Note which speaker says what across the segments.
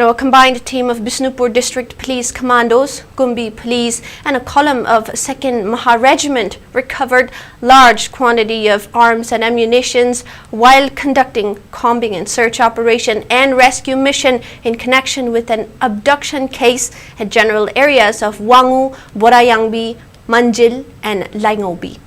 Speaker 1: Now, a combined team of Bishnupur District Police Commandos, Kumbi Police and a column of 2nd Maha Regiment recovered large quantity of arms and ammunitions while conducting combing and search operation and rescue mission in connection with an abduction case at general areas of Wangu, Borayangbi, Manjil and Laingobi.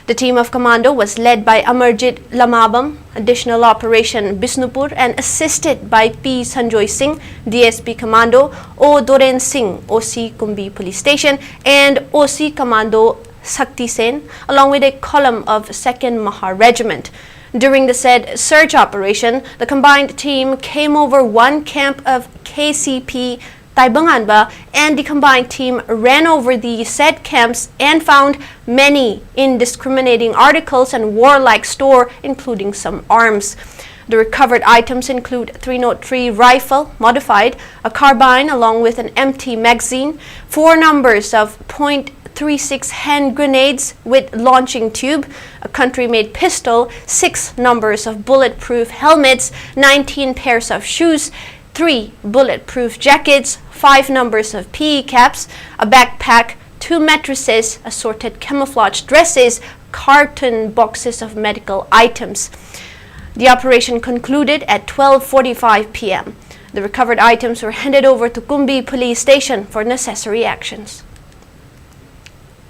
Speaker 1: The team of commando was led by Amarjit Lamabam, Additional Operation Bishnupur, and assisted by P. Sanjoy Singh, DSP Commando, O. Doren Singh, OC Kumbi Police Station, and OC Commando Sakti Sen, along with a column of 2nd Maha Regiment. During the said search operation, the combined team came over one camp of KCP Taibanganba, and the combined team ran over the said camps and found many indiscriminating articles and warlike store, including some arms. The recovered items include 303 rifle modified, a carbine along with an empty magazine, 4 numbers of .36 hand grenades with launching tube, a country-made pistol, 6 numbers of bulletproof helmets, 19 pairs of shoes, 3 bulletproof jackets, 5 numbers of PE caps, a backpack, 2 mattresses, assorted camouflage dresses, carton boxes of medical items. The operation concluded at 12:45 p.m. The recovered items were handed over to Kumbi Police Station for necessary actions.